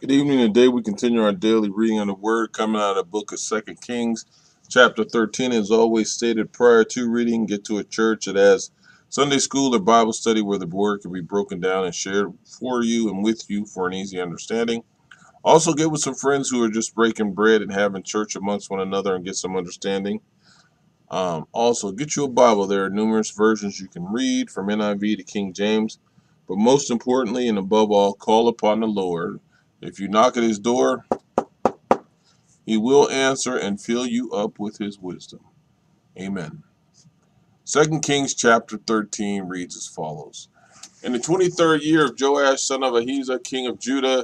Good evening. Today we continue our daily reading of the Word coming out of the book of 2 Kings, chapter 13. As always stated prior to reading, get to a church that has Sunday school or Bible study where the Word can be broken down and shared for you and with you for an easy understanding. Also get with some friends who are just breaking bread and having church amongst one another and get some understanding. Also, get you a Bible. There are numerous versions you can read from NIV to King James. But most importantly and above all, call upon the Lord. If you knock at his door, he will answer and fill you up with his wisdom. Amen. 2 Kings chapter 13 reads as follows. In the 23rd year of Joash, son of Ahijah, king of Judah,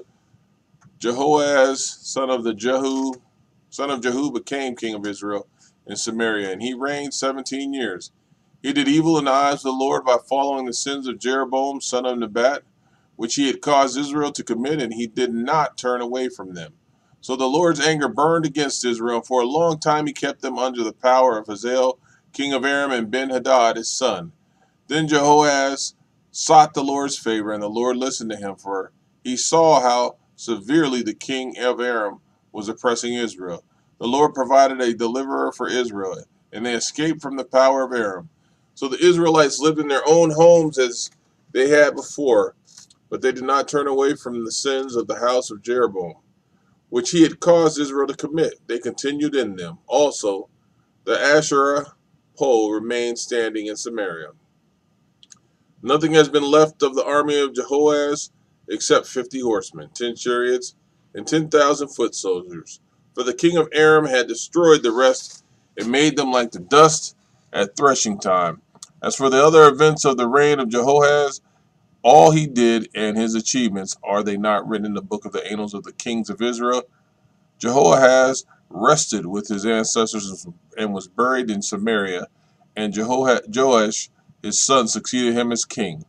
Jehoaz, son of Jehu, became king of Israel in Samaria, and he reigned 17 years. He did evil in the eyes of the Lord by following the sins of Jeroboam, son of Nebat, which he had caused Israel to commit, and he did not turn away from them. So the Lord's anger burned against Israel, and for a long time he kept them under the power of Hazael, king of Aram, and Ben-Hadad, his son. Then Jehoaz sought the Lord's favor, and the Lord listened to him, for he saw how severely the king of Aram was oppressing Israel. The Lord provided a deliverer for Israel, and they escaped from the power of Aram. So the Israelites lived in their own homes as they had before, but they did not turn away from the sins of the house of Jeroboam, which he had caused Israel to commit. They continued in them. Also, the Asherah pole remained standing in Samaria. Nothing has been left of the army of Jehoaz except 50 horsemen, 10 chariots, and 10,000 foot soldiers. For the king of Aram had destroyed the rest and made them like the dust at threshing time. As for the other events of the reign of Jehoaz, all he did and his achievements, are they not written in the book of the annals of the kings of Israel? Jehoahaz rested with his ancestors and was buried in Samaria, and Joash his son succeeded him as king.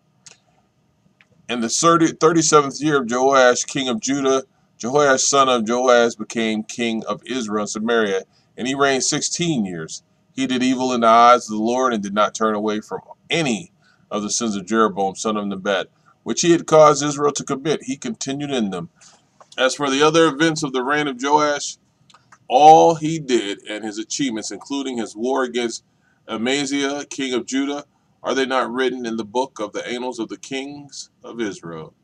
In the 37th year of Joash king of Judah, Jehoash son of Joash became king of Israel and Samaria, and he reigned 16 years. He did evil in the eyes of the Lord and did not turn away from any of the sins of Jeroboam son of Nebat, which he had caused Israel to commit. He continued in them. As for the other events of the reign of Joash, all he did and his achievements, including his war against Amaziah, king of Judah, are they not written in the book of the annals of the kings of Israel?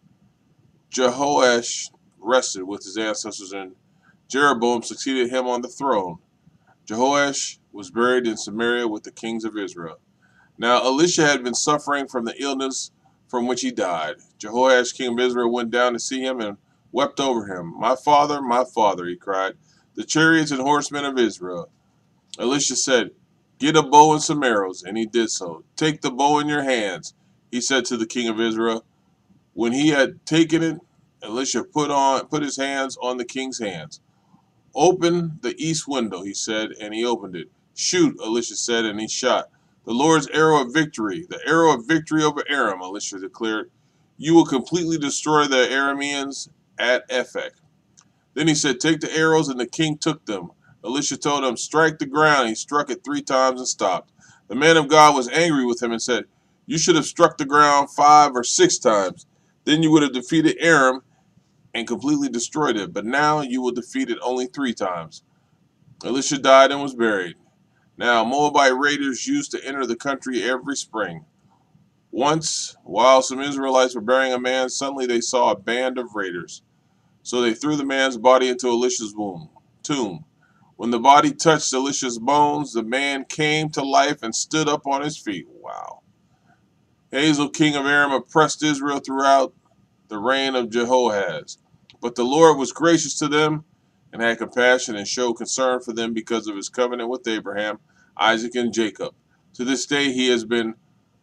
Jehoash rested with his ancestors, and Jeroboam succeeded him on the throne. Jehoash was buried in Samaria with the kings of Israel. Now Elisha had been suffering from the illness from which he died. Jehoash, king of Israel, went down to see him and wept over him. My father, he cried, the chariots and horsemen of Israel. Elisha said, get a bow and some arrows, and he did so. Take the bow in your hands, he said to the king of Israel. When he had taken it, Elisha put his hands on the king's hands. Open the east window, he said, and he opened it. Shoot, Elisha said, and he shot. The Lord's arrow of victory, the arrow of victory over Aram, Elisha declared. You will completely destroy the Arameans at Ephek. Then he said, take the arrows, and the king took them. Elisha told him, strike the ground. He struck it 3 times and stopped. The man of God was angry with him and said, you should have struck the ground 5 or 6 times. Then you would have defeated Aram and completely destroyed it. But now you will defeat it only 3 times. Elisha died and was buried. Now Moabite raiders used to enter the country every spring. Once, while some Israelites were burying a man, suddenly they saw a band of raiders. So they threw the man's body into Elisha's tomb. When the body touched Elisha's bones, the man came to life and stood up on his feet. Wow. Hazael, king of Aram, oppressed Israel throughout the reign of Jehoahaz. But the Lord was gracious to them and had compassion and showed concern for them because of his covenant with Abraham, Isaac, and Jacob. To this day he has been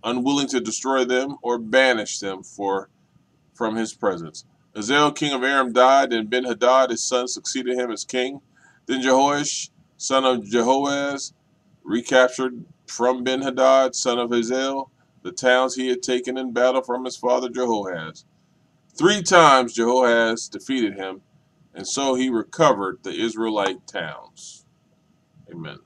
unwilling to destroy them or banish them from his presence. Hazael, king of Aram, died, and Ben-Hadad, his son, succeeded him as king. Then Jehoash, son of Jehoaz, recaptured from Ben-Hadad, son of Hazael, the towns he had taken in battle from his father Jehoahaz. 3 times Jehoahaz defeated him, and so he recovered the Israelite towns. Amen.